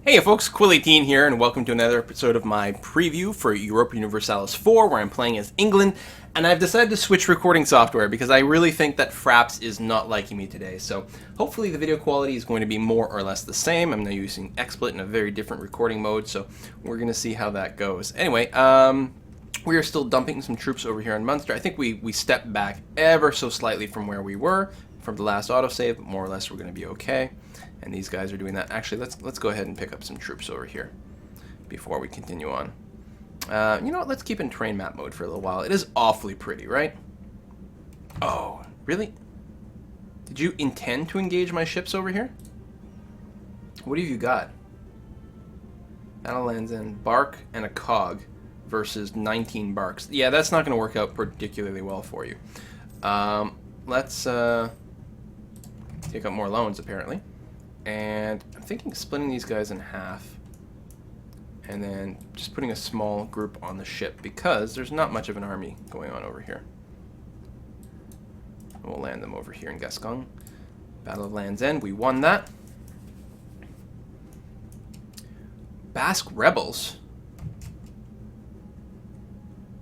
Hey folks, Quill18 here, and welcome to another episode of my preview for Europa Universalis IV, where I'm playing as England, and I've decided to switch recording software because I really think that Fraps is not liking me today, so hopefully the video quality is going to be more or less the same. I'm now using XSplit in a very different recording mode, so we're going to see how that goes. Anyway, we are still dumping some troops over here in Munster. I think we stepped back ever so slightly from where we were from the last autosave, but more or less we're going to be okay. And these guys are doing that. Actually, let's go ahead and pick up some troops over here before we continue on. You know what? Let's keep in terrain map mode for a little while. It is awfully pretty, right? Oh, really? Did you intend to engage my ships over here? What have you got? Battle lands in bark and a cog versus 19 barks. Yeah, that's not going to work out particularly well for you. Let's take up more loans, apparently. And I'm thinking splitting these guys in half and then just putting a small group on the ship because there's not much of an army going on over here. We'll land them over here in Gascon. Battle of Land's End, we won that. Basque rebels.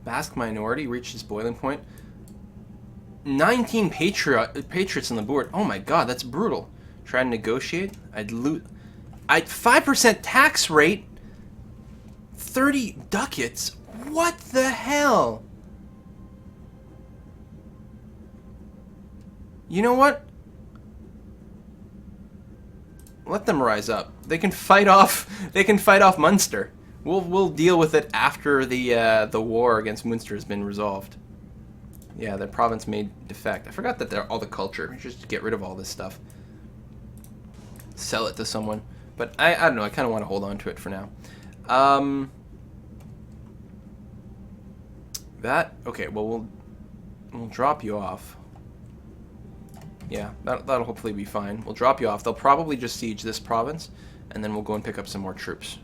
Basque minority reached its boiling point. 19 patriots on the board. Oh my god, that's brutal. Try to negotiate. I'd 5% tax rate. 30 ducats. What the hell? You know what? Let them rise up. They can fight off. They can fight off Munster. We'll deal with it after the war against Munster has been resolved. Yeah, the province may defect. I forgot that they're all the culture. Just get rid of all this stuff. Sell it to someone, but I don't know, I kind of want to hold on to it for now. Okay, well we'll drop you off. Yeah, that'll hopefully be fine. We'll drop you off. They'll probably just siege this province, and then we'll go and pick up some more troops.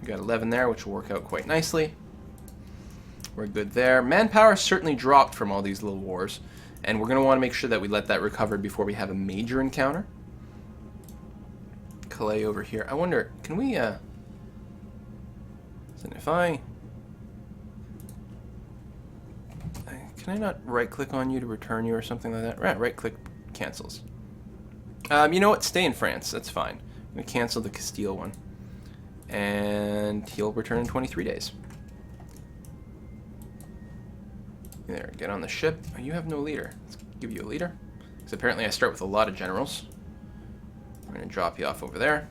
We got 11 there, which will work out quite nicely. We're good there. Manpower certainly dropped from all these little wars. And we're going to want to make sure that we let that recover before we have a major encounter. Calais over here. I wonder, can we, so if can I not right-click on you to return you or something like that? Right-click cancels. You know what? Stay in France. That's fine. I'm going to cancel the Castile one. And he'll return in 23 days. There, get on the ship. Oh, you have no leader. Let's give you a leader. Because apparently I start with a lot of generals. I'm going to drop you off over there.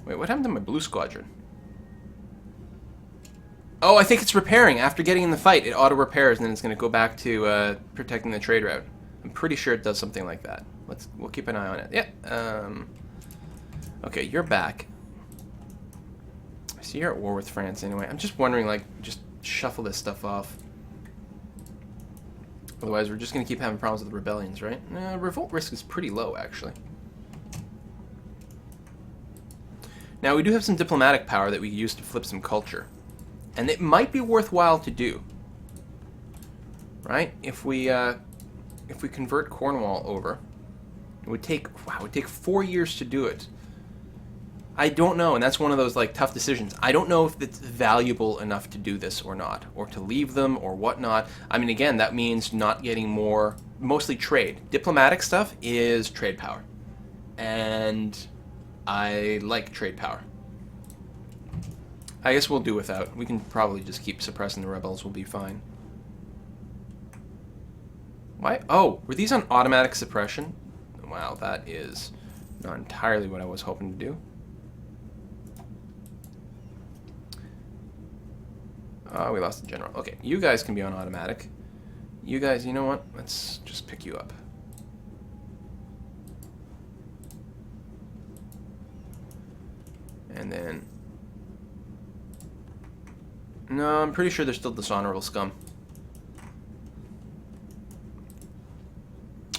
Wait, what happened to my blue squadron? Oh, I think it's repairing. After getting in the fight, it auto-repairs, and then it's going to go back to protecting the trade route. I'm pretty sure it does something like that. We'll keep an eye on it. Yeah. Okay, you're back. I see you're at war with France anyway. I'm just wondering, like, just shuffle this stuff off. Otherwise, we're just going to keep having problems with rebellions, right? Revolt risk is pretty low, actually. Now, we do have some diplomatic power that we can use to flip some culture. And it might be worthwhile to do. Right? If we convert Cornwall over, it would take 4 years to do it. I don't know, and that's one of those like tough decisions. I don't know if it's valuable enough to do this or not, or to leave them or whatnot. I mean, again, that means not getting more, mostly trade. Diplomatic stuff is trade power, and I like trade power. I guess we'll do without. We can probably just keep suppressing the rebels. We'll be fine. Why? Oh, were these on automatic suppression? Wow, that is not entirely what I was hoping to do. We lost the general. Okay, you guys can be on automatic. You guys, you know what? Let's just pick you up. And then... No, I'm pretty sure they're still dishonorable scum.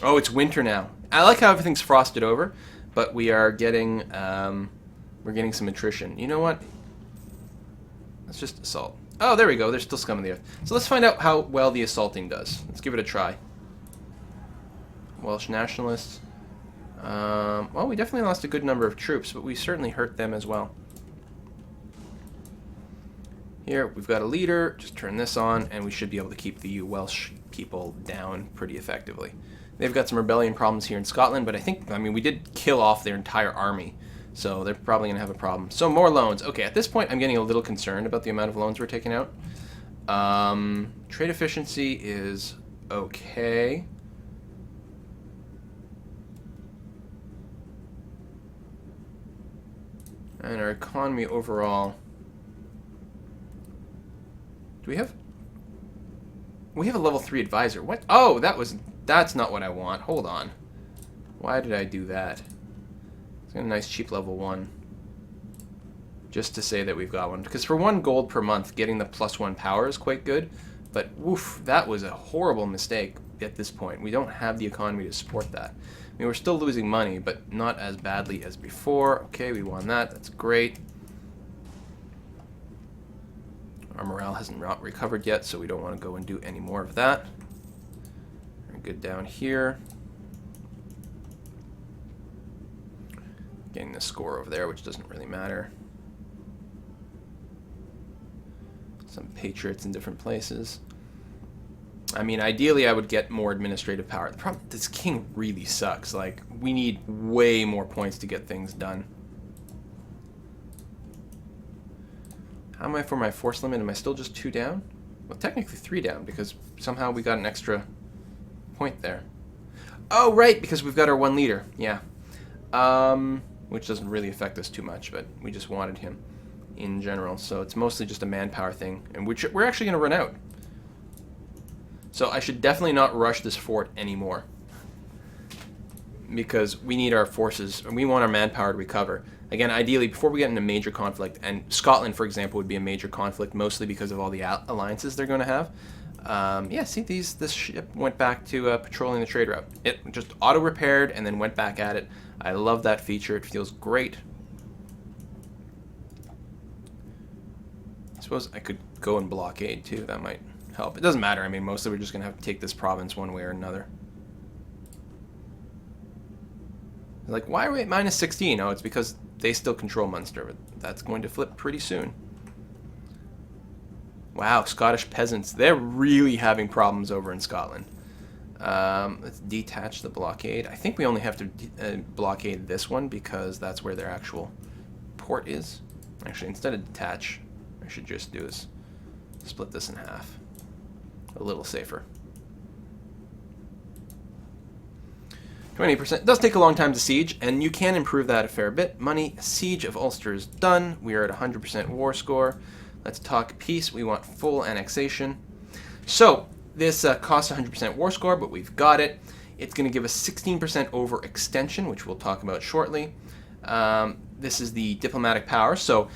Oh, it's winter now. I like how everything's frosted over, but we are getting we're getting some attrition. You know what? Let's just assault. Oh, there we go. They're still scum of the earth. So let's find out how well the assaulting does. Let's give it a try. Welsh nationalists. Well, we definitely lost a good number of troops, but we certainly hurt them as well. Here, we've got a leader. Just turn this on, and we should be able to keep the Welsh people down pretty effectively. They've got some rebellion problems here in Scotland, but I mean, we did kill off their entire army, so they're probably going to have a problem. So more loans. Okay, at this point, I'm getting a little concerned about the amount of loans we're taking out. Trade efficiency is okay. And our economy overall... Do we have... We have a level 3 advisor. What? Oh, that's not what I want. Hold on. Why did I do that? Let's get a nice cheap level 1. Just to say that we've got one. Because for 1 gold per month, getting the +1 power is quite good. But, woof, that was a horrible mistake at this point. We don't have the economy to support that. I mean, we're still losing money, but not as badly as before. Okay, we won that. That's great. Our morale hasn't recovered yet, so we don't want to go and do any more of that. We're good down here. Getting the score over there, which doesn't really matter. Some patriots in different places. I mean, ideally, I would get more administrative power. The problem, this king really sucks. Like, we need way more points to get things done. How am I for my force limit? Am I still just 2 down? Well, technically 3 down, because somehow we got an extra point there. Oh, right, because we've got our 1 leader. Yeah. Which doesn't really affect us too much, but we just wanted him in general. So it's mostly just a manpower thing, and we're actually going to run out. So I should definitely not rush this fort anymore, because we need our forces, and we want our manpower to recover. Again, ideally, before we get into major conflict, and Scotland, for example, would be a major conflict, mostly because of all the alliances they're going to have. Yeah, see, this ship went back to patrolling the trade route. It just auto-repaired and then went back at it. I love that feature. It feels great. I suppose I could go and blockade, too. That might help. It doesn't matter. I mean, mostly we're just going to have to take this province one way or another. Like, why are we at -16? Oh, it's because they still control Munster, but that's going to flip pretty soon. Wow, Scottish peasants. They're really having problems over in Scotland. Let's detach the blockade. I think we only have to blockade this one because that's where their actual port is. Actually, instead of detach, I should just do is split this in half. A little safer. 20% does take a long time to siege, and you can improve that a fair bit. Money, siege of Ulster is done. We are at 100% war score. Let's talk peace. We want full annexation. So this costs 100% war score, but we've got it. It's going to give us 16% overextension, which we'll talk about shortly. This is the diplomatic power. So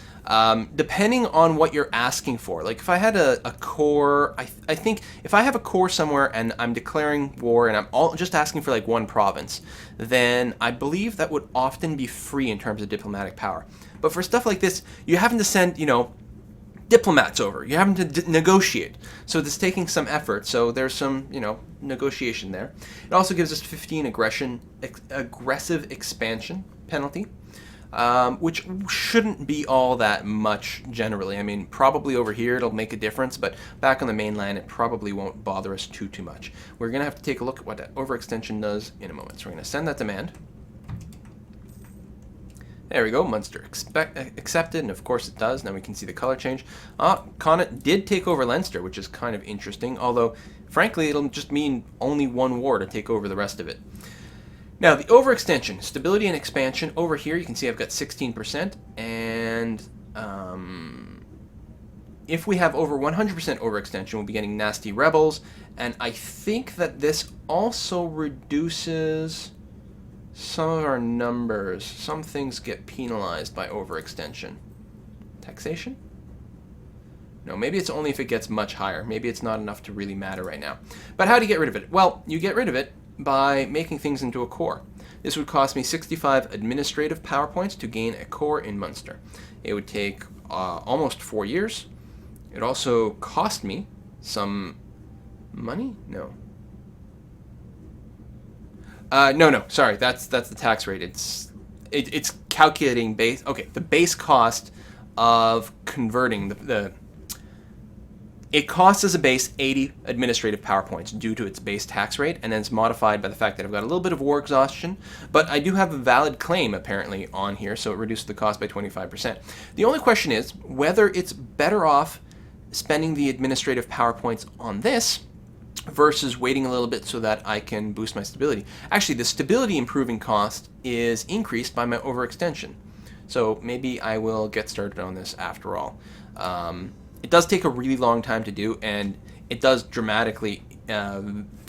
depending on what you're asking for, like if I had a core, I think if I have a core somewhere and I'm declaring war and I'm just asking for like 1 province, then I believe that would often be free in terms of diplomatic power. But for stuff like this, you're having to send, diplomats over. You're having to negotiate. So it's taking some effort. So there's some, negotiation there. It also gives us 15 aggressive expansion penalty. Which shouldn't be all that much generally. I mean, probably over here it'll make a difference, but back on the mainland it probably won't bother us too much. We're going to have to take a look at what that overextension does in a moment. So we're going to send that demand. There we go, Munster accepted, and of course it does. Now we can see the color change. Connaught did take over Leinster, which is kind of interesting, although frankly it'll just mean only 1 war to take over the rest of it. Now, the overextension, stability and expansion, over here you can see I've got 16%, and if we have over 100% overextension, we'll be getting nasty rebels, and I think that this also reduces some of our numbers. Some things get penalized by overextension. Taxation? No, maybe it's only if it gets much higher. Maybe it's not enough to really matter right now. But how do you get rid of it? Well, you get rid of it by making things into a core. This would cost me 65 administrative power points to gain a core in Munster. It would take almost 4 years, It also cost me some money? No. No. Sorry, that's the tax rate. It's calculating base. Okay, the base cost of converting the it costs as a base 80 administrative power points due to its base tax rate, and then it's modified by the fact that I've got a little bit of war exhaustion, but I do have a valid claim apparently on here, so it reduces the cost by 25%. The only question is whether it's better off spending the administrative power points on this versus waiting a little bit so that I can boost my stability. Actually, the stability improving cost is increased by my overextension, so maybe I will get started on this after all. It does take a really long time to do, and it does dramatically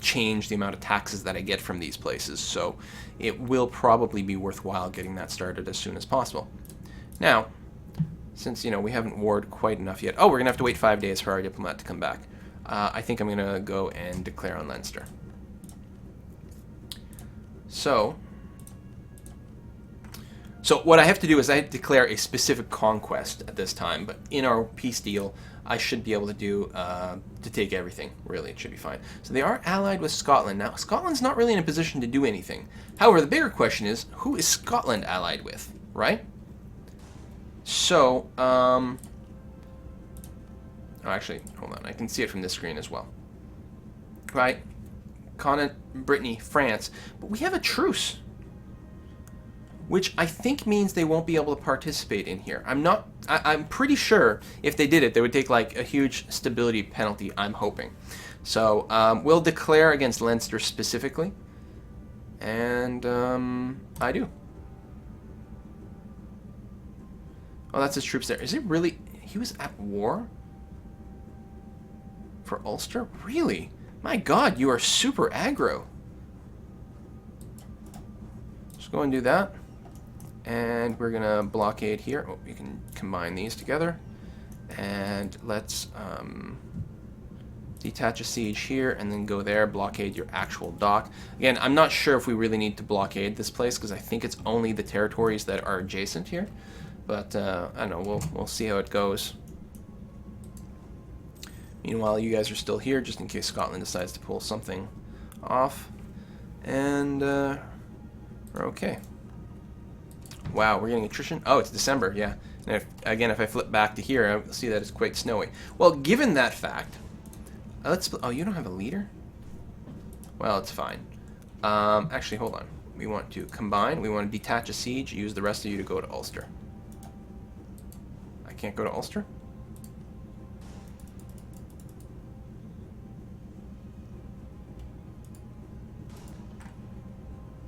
change the amount of taxes that I get from these places, so it will probably be worthwhile getting that started as soon as possible. Now, since we haven't warred quite enough yet, we're gonna have to wait 5 days for our diplomat to come back. I think I'm gonna go and declare on Leinster. So what I have to do is I have to declare a specific conquest at this time, but in our peace deal, I should be able to do to take everything. Really, it should be fine. So they are allied with Scotland. Now, Scotland's not really in a position to do anything. However, the bigger question is, who is Scotland allied with, right? So, oh, actually, hold on. I can see it from this screen as well. Right? Connaught, Brittany, France. But we have a truce, which I think means they won't be able to participate in here. I'm pretty sure if they did it, they would take like a huge stability penalty, I'm hoping. So we'll declare against Leinster specifically, and I do. Oh, that's his troops there. Is it really? He was at war for Ulster? Really? My God, you are super aggro. Just go and do that. And we're going to blockade here. Oh, you can combine these together. And let's detach a siege here and then go there, blockade your actual dock. Again, I'm not sure if we really need to blockade this place because I think it's only the territories that are adjacent here. But I don't know, we'll see how it goes. Meanwhile, you guys are still here just in case Scotland decides to pull something off. And we're okay. Wow, we're getting attrition? Oh, it's December, yeah. And if I flip back to here, I'll see that it's quite snowy. Well, given that fact, oh, you don't have a leader? Well, it's fine. Actually, hold on. We want to combine. We want to detach a siege. Use the rest of you to go to Ulster. I can't go to Ulster?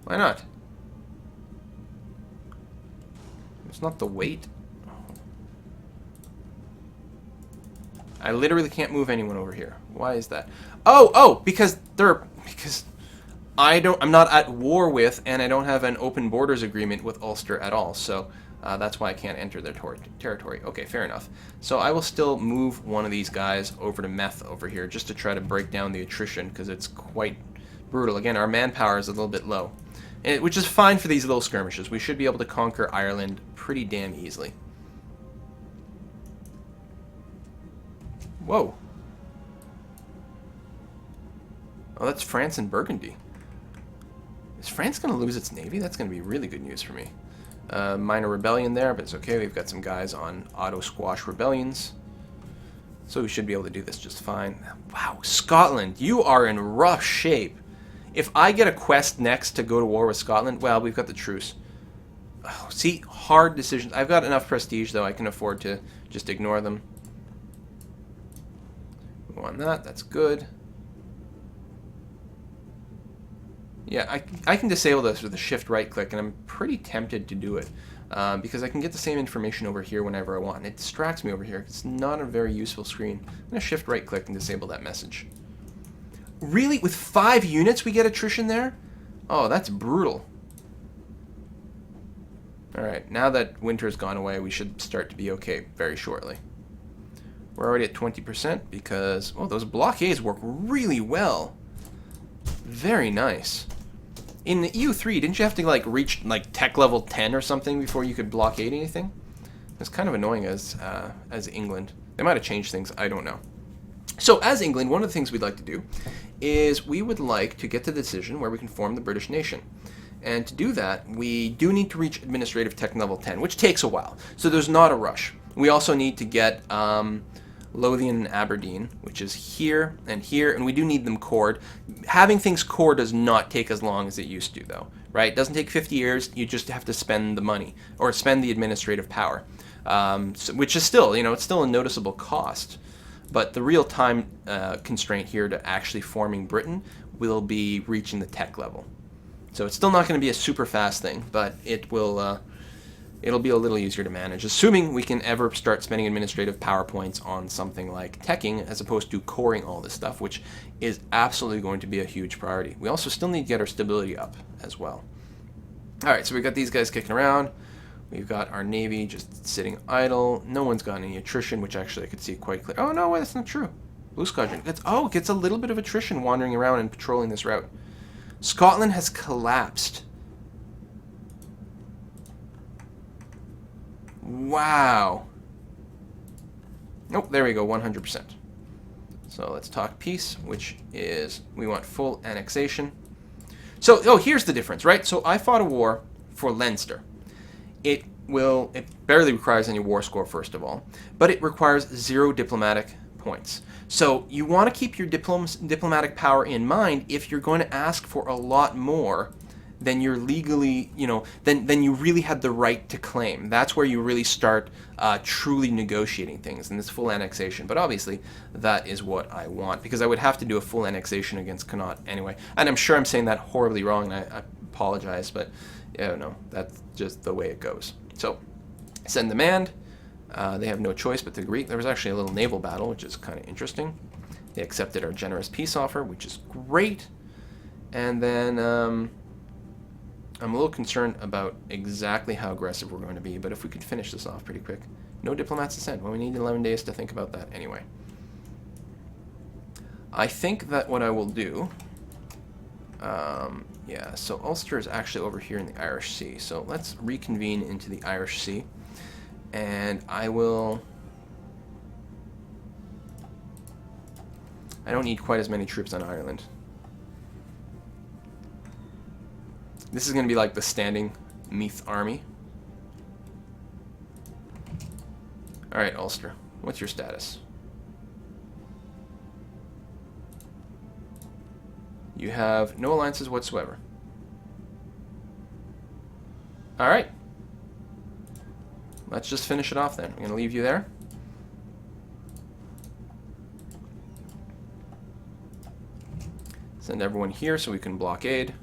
Why not? It's not the weight. I literally can't move anyone over here. Why is that? Oh, because I'm not at war with, and I don't have an open borders agreement with Ulster at all. So that's why I can't enter their territory. Okay, fair enough. So I will still move one of these guys over to Meth over here just to try to break down the attrition because it's quite brutal. Again, our manpower is a little bit low. Which is fine for these little skirmishes. We should be able to conquer Ireland pretty damn easily. Whoa. Oh, that's France and Burgundy. Is France going to lose its navy? That's going to be really good news for me. Minor rebellion there, but it's okay. We've got some guys on auto-squash rebellions. So we should be able to do this just fine. Wow, Scotland, you are in rough shape. If I get a quest next to go to war with Scotland, well, we've got the truce. Oh, see, hard decisions. I've got enough prestige, though. I can afford to just ignore them. We want that. That's good. Yeah, I can disable this with a shift right-click, and I'm pretty tempted to do it. Because I can get the same information over here whenever I want. And it distracts me over here. It's not a very useful screen. I'm going to shift right-click and disable that message. Really? With 5 units we get attrition there? Oh, that's brutal. Alright, now that winter's gone away, we should start to be okay very shortly. We're already at 20% because, oh, those blockades work really well. Very nice. In the EU3, didn't you have to, like, reach, like, tech level 10 or something before you could blockade anything? It's kind of annoying as England. They might have changed things. I don't know. So as England, one of the things we'd like to do is we would like to get to the decision where we can form the British nation. And to do that, we do need to reach administrative tech level 10, which takes a while. So there's not a rush. We also need to get Lothian and Aberdeen, which is here, and we do need them cored. Having things core does not take as long as it used to, though, right? It doesn't take 50 years. You just have to spend the money, or spend the administrative power, which is still, it's still a noticeable cost. But the real time constraint here to actually forming Britain will be reaching the tech level. So it's still not going to be a super fast thing, but it will. It'll be a little easier to manage, assuming we can ever start spending administrative power points on something like teching as opposed to coring all this stuff, which is absolutely going to be a huge priority. We also still need to get our stability up as well. All right, so we've got these guys kicking around. We've got our navy just sitting idle. No one's got any attrition, which actually I could see quite clear. Oh, no, wait, that's not true. Blue Squadron gets a little bit of attrition wandering around and patrolling this route. Scotland has collapsed. Wow. Oh, there we go, 100%. So let's talk peace, which is we want full annexation. So, here's the difference, right? So I fought a war for Leinster. It barely requires any war score, first of all, but it requires 0 diplomatic points. So you want to keep your diplomatic power in mind if you're going to ask for a lot more than you're legally, then you really had the right to claim. That's where you really start truly negotiating things, and this full annexation. But obviously, that is what I want, because I would have to do a full annexation against Connaught anyway. And I'm sure I'm saying that horribly wrong, and I apologize, but that's just the way it goes. So, send demand. They have no choice but to agree. There was actually a little naval battle, which is kind of interesting. They accepted our generous peace offer, which is great. And then I'm a little concerned about exactly how aggressive we're going to be, but if we could finish this off pretty quick. No diplomats to send. Well, we need 11 days to think about that anyway. I think that what I will do, so Ulster is actually over here in the Irish Sea. So let's reconvene into the Irish Sea. And I don't need quite as many troops on Ireland. This is going to be like the standing Meath army. Alright, Ulster. What's your status? You have no alliances whatsoever. Alright. Let's just finish it off then. I'm going to leave you there. Send everyone here so we can blockade.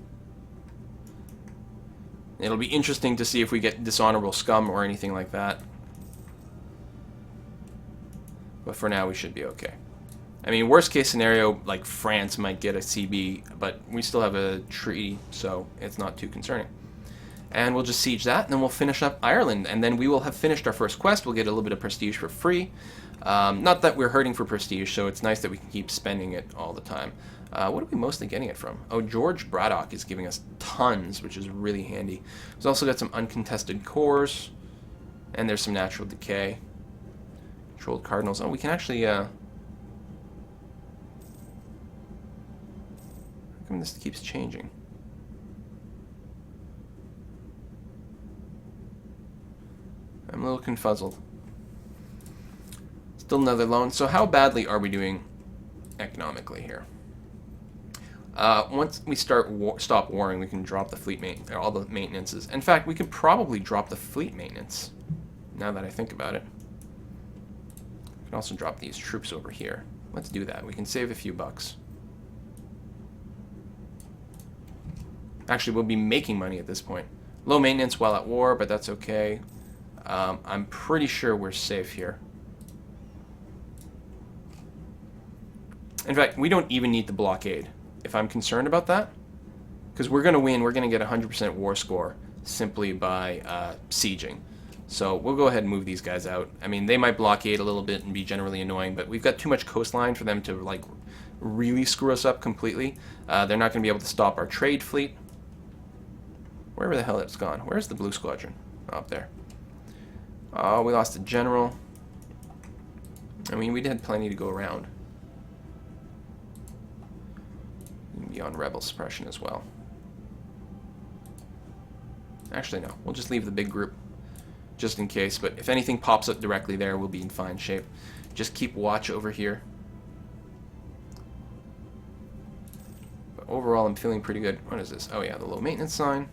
It'll be interesting to see if we get dishonorable scum or anything like that. But for now, we should be okay. I mean, worst case scenario, like France might get a CB, but we still have a treaty, so it's not too concerning. And we'll just siege that, and then we'll finish up Ireland, and then we will have finished our first quest. We'll get a little bit of prestige for free. Not that we're hurting for prestige, so it's nice that we can keep spending it all the time. What are we mostly getting it from? Oh, George Braddock is giving us tons, which is really handy. We've also got some uncontested cores, and there's some natural decay. Controlled cardinals. Oh, we can actually... How come this keeps changing? I'm a little confuzzled. Still another loan. So how badly are we doing economically here? Once we stop warring, we can drop the fleet all the maintenances. In fact, we could probably drop the fleet maintenance, now that I think about it. We can also drop these troops over here. Let's do that. We can save a few bucks. Actually, we'll be making money at this point. Low maintenance while at war, but that's okay. I'm pretty sure we're safe here. In fact, we don't even need the blockade, if I'm concerned about that. Because we're going to win, we're going to get 100% war score simply by sieging. So we'll go ahead and move these guys out. I mean, they might blockade a little bit and be generally annoying, but we've got too much coastline for them to, like, really screw us up completely. They're not going to be able to stop our trade fleet. Wherever the hell it's gone. Where's the blue squadron? Oh, up there. Oh, we lost a general. I mean, we had plenty to go around. You can be on rebel suppression as well. Actually, no. We'll just leave the big group just in case. But if anything pops up directly there, we'll be in fine shape. Just keep watch over here. But overall, I'm feeling pretty good. What is this? Oh, yeah, the low maintenance sign.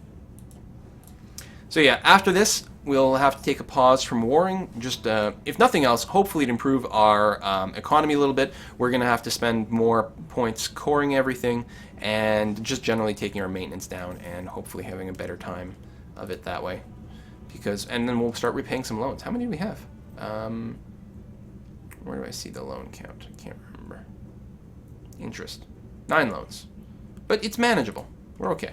So, yeah, after this, we'll have to take a pause from warring. Just, if nothing else, hopefully to improve our economy a little bit. We're going to have to spend more points coring everything and just generally taking our maintenance down and hopefully having a better time of it that way. And then we'll start repaying some loans. How many do we have? Where do I see the loan count? I can't remember. Interest. 9 loans. But it's manageable. We're okay.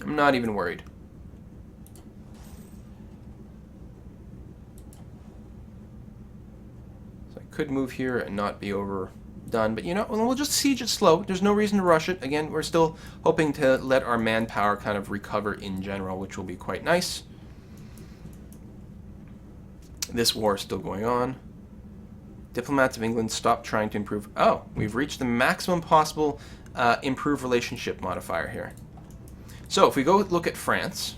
I'm not even worried. So I could move here and not be overdone. But, you know, we'll just siege it slow. There's no reason to rush it. Again, we're still hoping to let our manpower kind of recover in general, which will be quite nice. This war is still going on. Diplomats of England, stop trying to improve. Oh, we've reached the maximum possible improve relationship modifier here. So if we go look at France,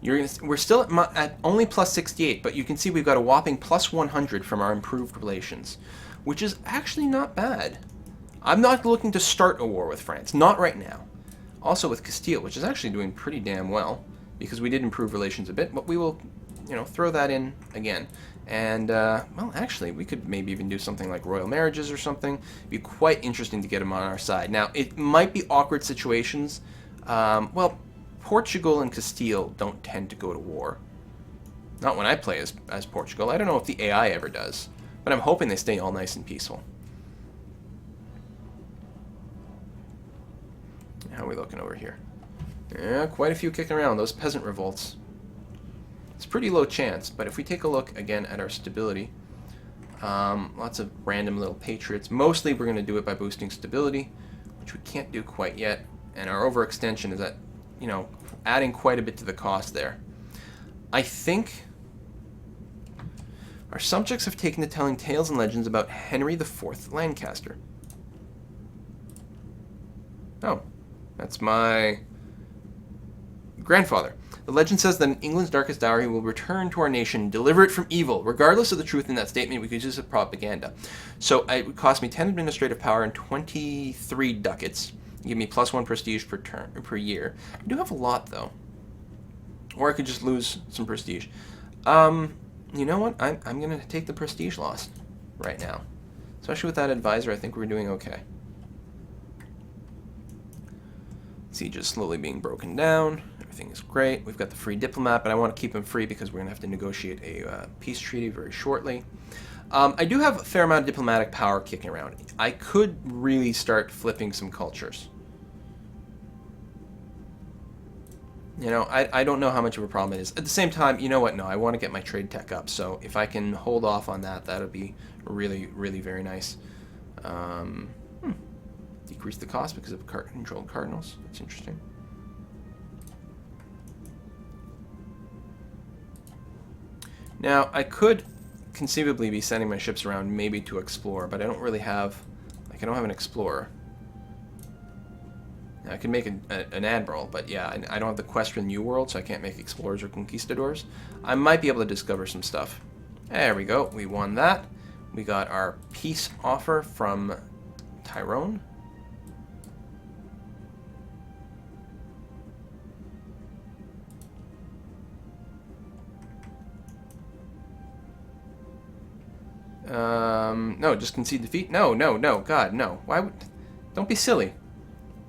we're still at only plus 68, but you can see we've got a whopping plus 100 from our improved relations, which is actually not bad. I'm not looking to start a war with France, not right now. Also with Castile, which is actually doing pretty damn well, because we did improve relations a bit, but we will, you know, throw that in again. And, well, actually, we could maybe even do something like royal marriages or something. It'd be quite interesting to get them on our side. Now, it might be awkward situations. Well, Portugal and Castile don't tend to go to war. Not when I play as Portugal. I don't know if the AI ever does. But I'm hoping they stay all nice and peaceful. How are we looking over here? Yeah, quite a few kicking around. Those peasant revolts. It's pretty low chance, but if we take a look again at our stability, lots of random little patriots. Mostly we're going to do it by boosting stability, which we can't do quite yet. And our overextension is at, you know, adding quite a bit to the cost there. I think our subjects have taken to telling tales and legends about Henry IV Lancaster. Oh, that's my grandfather. The legend says that in England's darkest hour, he will return to our nation and deliver it from evil. Regardless of the truth in that statement, we could use it as propaganda. So it would cost me 10 administrative power and 23 ducats. Give me plus 1 prestige per year. I do have a lot, though. Or I could just lose some prestige. You know what? I'm going to take the prestige loss right now. Especially with that advisor, I think we're doing okay. Siege is slowly being broken down. Everything is great. We've got the free diplomat, but I want to keep him free because we're going to have to negotiate a peace treaty very shortly. I do have a fair amount of diplomatic power kicking around. I could really start flipping some cultures. You know, I don't know how much of a problem it is. At the same time, you know what? No, I want to get my trade tech up. So if I can hold off on that, that would be really, really very nice. Decrease the cost because of controlled cardinals. That's interesting. Now, I could conceivably be sending my ships around maybe to explore, but I don't really have, like, I don't have an explorer. Now, I could make an admiral, but yeah, I don't have the quest for the New World, so I can't make explorers or conquistadors. I might be able to discover some stuff. There we go. We won that. We got our peace offer from Tyrone. No, just concede defeat. No, God, no. Why would... Don't be silly.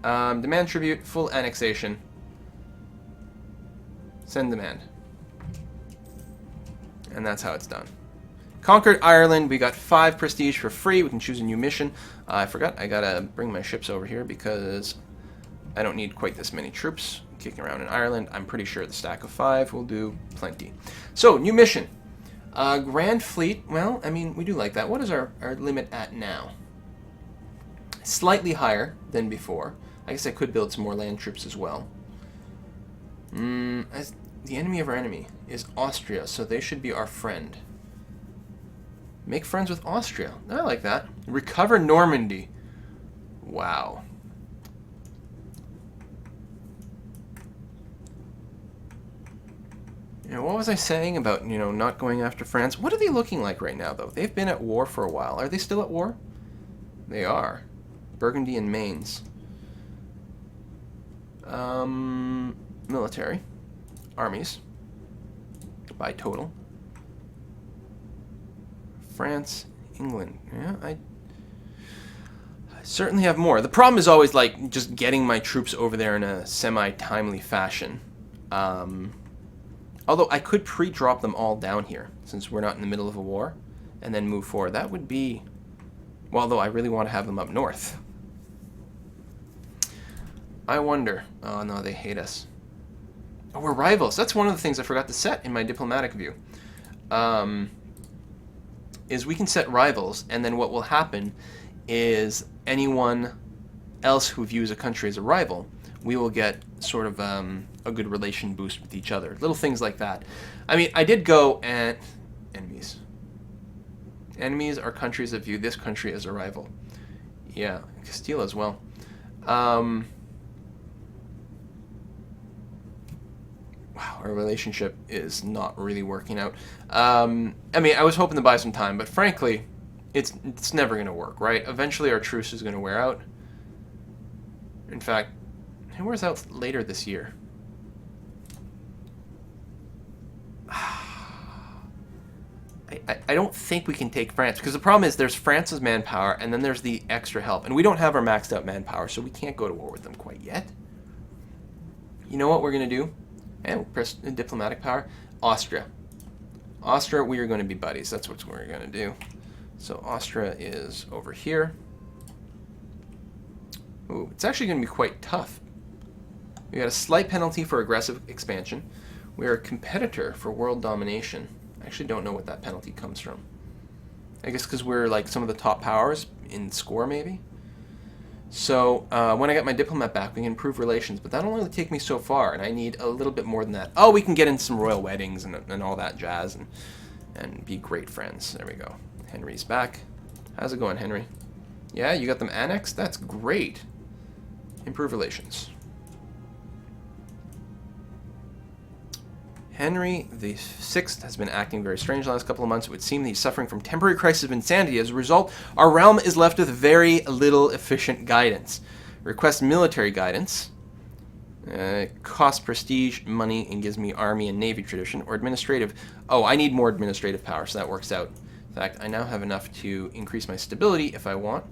Demand tribute, full annexation. Send demand. And that's how it's done. Conquered Ireland. We got 5 prestige for free. We can choose a new mission. I forgot. I gotta bring my ships over here because I don't need quite this many troops kicking around in Ireland. I'm pretty sure the stack of 5 will do plenty. So, new mission. Grand Fleet, well, I mean, we do like that. What is our limit at now? Slightly higher than before. I guess I could build some more land troops as well. As the enemy of our enemy is Austria, so they should be our friend. Make friends with Austria. I like that. Recover Normandy. Wow. You know, what was I saying about, you know, not going after France? What are they looking like right now, though? They've been at war for a while. Are they still at war? They are. Burgundy and Mainz. Military. Armies. By total. France, England. Yeah, I certainly have more. The problem is always, like, just getting my troops over there in a semi-timely fashion. Although I could pre-drop them all down here, since we're not in the middle of a war, and then move forward. That would be... Well, although I really want to have them up north. I wonder... Oh, no, they hate us. Oh, we're rivals. That's one of the things I forgot to set in my diplomatic view. Is we can set rivals, and then what will happen is anyone else who views a country as a rival, we will get sort of a good relation boost with each other. Little things like that. I mean, I did go and... Enemies. Enemies are countries that view this country as a rival. Yeah, Castile as well. Wow, our relationship is not really working out. I mean, I was hoping to buy some time, but frankly, it's never going to work, right? Eventually our truce is going to wear out. In fact, it wears out later this year. I don't think we can take France, because the problem is there's France's manpower, and then there's the extra help. And we don't have our maxed out manpower, so we can't go to war with them quite yet. You know what we're going to do? And we'll press diplomatic power. Austria. Austria, we are going to be buddies. That's what we're going to do. So Austria is over here. Ooh, it's actually going to be quite tough. We got a slight penalty for aggressive expansion. We are a competitor for world domination. I actually don't know what that penalty comes from. I guess because we're like some of the top powers in score, maybe. So when I get my diplomat back, we can improve relations, but that'll only take me so far, and I need a little bit more than that. Oh, we can get into some royal weddings and all that jazz, and be great friends. There we go. Henry's back. How's it going, Henry? Yeah, you got them annexed? That's great. Improve relations. Henry VI has been acting very strange the last couple of months. It would seem that he's suffering from temporary crisis of insanity. As a result, our realm is left with very little efficient guidance. Request military guidance. Costs prestige, money, and gives me army and navy tradition. Or administrative. Oh, I need more administrative power, so that works out. In fact, I now have enough to increase my stability if I want,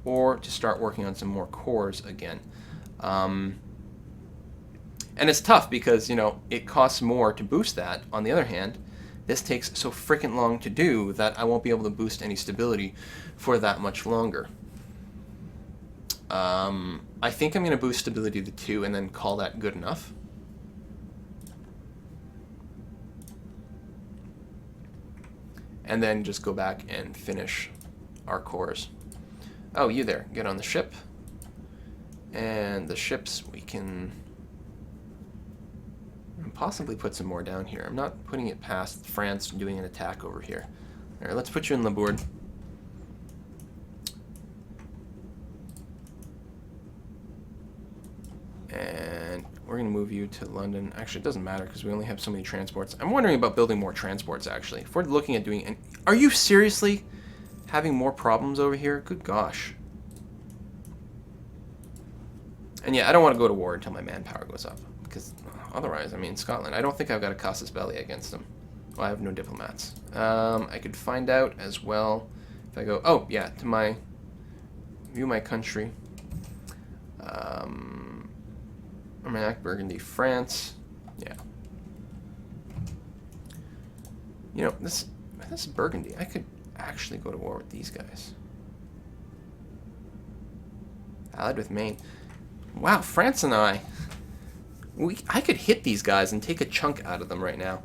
or to start working on some more cores again. And it's tough because, you know, it costs more to boost that. On the other hand, this takes so freaking long to do that I won't be able to boost any stability for that much longer. I think I'm going to boost stability to 2 and then call that good enough. And then just go back and finish our cores. Oh, you there. Get on the ship. And the ships we can... possibly put some more down here. I'm not putting it past France doing an attack over here. All right, let's put you in the board. And we're going to move you to London. Actually, it doesn't matter because we only have so many transports. I'm wondering about building more transports, actually. If we're looking at doing... Are you seriously having more problems over here? Good gosh. And yeah, I don't want to go to war until my manpower goes up. Because otherwise, I mean, Scotland, I don't think I've got a casus belli against them. Well, I have no diplomats. I could find out as well if I go, oh, yeah, to my, view my country. Armagnac, Burgundy, France. Yeah. You know, this is Burgundy. I could actually go to war with these guys. Allied with Maine. Wow, France and I could hit these guys and take a chunk out of them right now.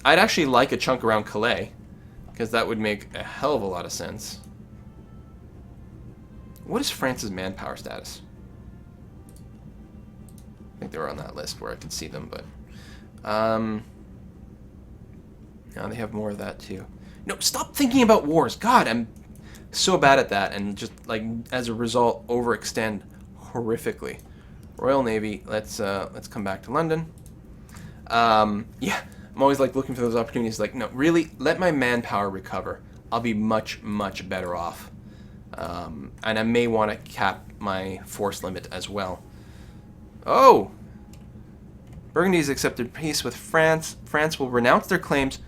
I'd actually like a chunk around Calais, because that would make a hell of a lot of sense. What is France's manpower status? I think they were on that list where I could see them, but... now they have more of that too. No, stop thinking about wars. God, I'm so bad at that, and just like as a result, overextend horrifically. Royal Navy. Let's come back to London. Yeah, I'm always like looking for those opportunities. Like, no, really, let my manpower recover. I'll be much, much better off. And I may want to cap my force limit as well. Oh! Burgundy's accepted peace with France. France will renounce their claims.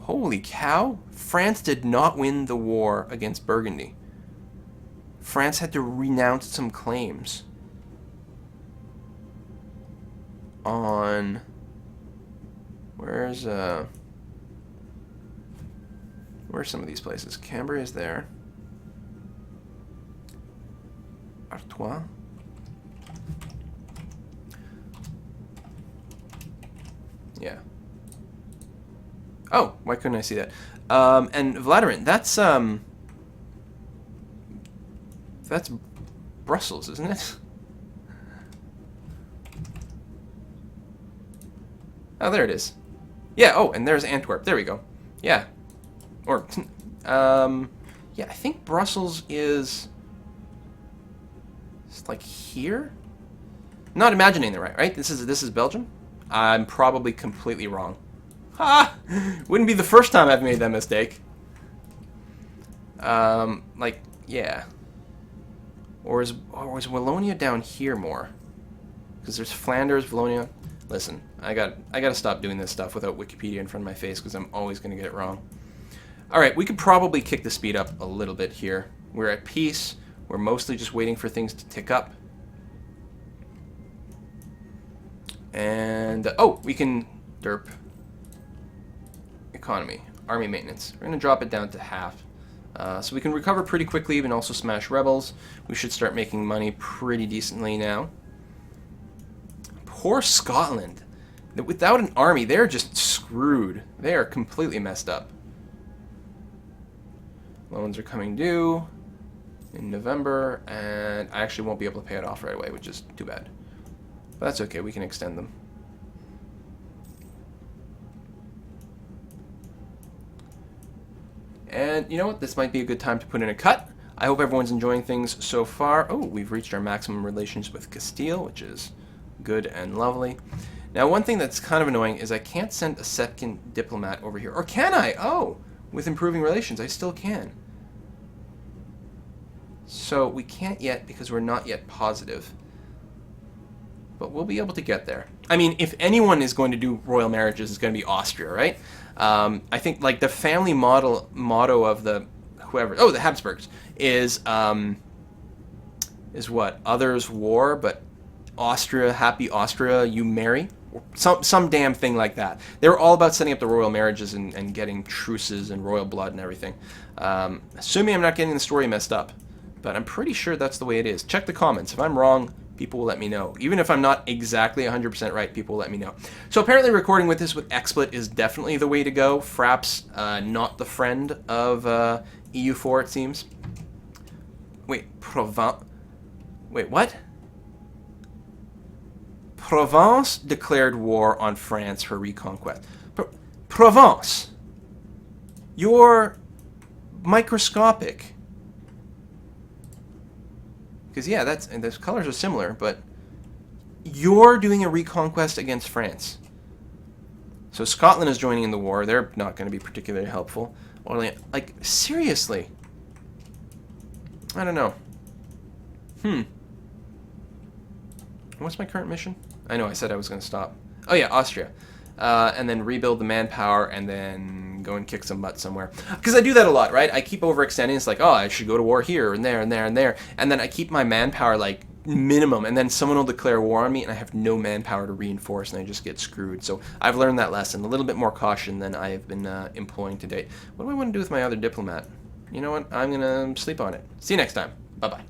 Holy cow! France did not win the war against Burgundy. France had to renounce some claims on... Where's some of these places? Cambrai is there. Artois. Yeah. Oh, why couldn't I see that? And Vladimin, that's Brussels, isn't it? Oh, there it is. Yeah, oh, and there's Antwerp. There we go. Yeah. Or, yeah, I think Brussels is it's like here? Not imagining that right? This is Belgium? I'm probably completely wrong. Ha! Wouldn't be the first time I've made that mistake. Like, yeah. Or is Wallonia down here more? Because there's Flanders, Wallonia. Listen, I gotta stop doing this stuff without Wikipedia in front of my face because I'm always gonna get it wrong. Alright, we could probably kick the speed up a little bit here. We're at peace. We're mostly just waiting for things to tick up. And, oh, we can derp. Economy. Army maintenance. We're going to drop it down to half. So we can recover pretty quickly and also smash rebels. We should start making money pretty decently now. Poor Scotland. Without an army, they're just screwed. They are completely messed up. Loans are coming due in November, and I actually won't be able to pay it off right away, which is too bad. But that's okay, we can extend them. And you know what? This might be a good time to put in a cut. I hope everyone's enjoying things so far. Oh, we've reached our maximum relations with Castile, which is good and lovely. Now, one thing that's kind of annoying is I can't send a second diplomat over here. Or can I? Oh, with improving relations, I still can. So we can't yet because we're not yet positive. But we'll be able to get there. I mean, if anyone is going to do royal marriages, it's going to be Austria, right? I think like the family motto of the the Habsburgs is what? Others war, but Austria, happy Austria, you marry. Some damn thing like that. They were all about setting up the royal marriages and getting truces and royal blood and everything. Assuming I'm not getting the story messed up. But I'm pretty sure that's the way it is. Check the comments. If I'm wrong, people will let me know. Even if I'm not exactly 100% right, people will let me know. So apparently recording with this with XSplit is definitely the way to go. Fraps, not the friend of EU4, it seems. Wait, Wait, what? Provence declared war on France for reconquest. Provence! You're microscopic. Because, yeah, and those colors are similar, but you're doing a reconquest against France. So Scotland is joining in the war. They're not going to be particularly helpful. Like, seriously? I don't know. What's my current mission? I know I said I was going to stop. Oh, yeah, Austria. And then rebuild the manpower and then go and kick some butt somewhere. Because I do that a lot, right? I keep overextending. It's like, oh, I should go to war here and there and there and there. And then I keep my manpower, like, minimum. And then someone will declare war on me and I have no manpower to reinforce and I just get screwed. So I've learned that lesson. A little bit more caution than I have been employing to date. What do I want to do with my other diplomat? You know what? I'm going to sleep on it. See you next time. Bye-bye.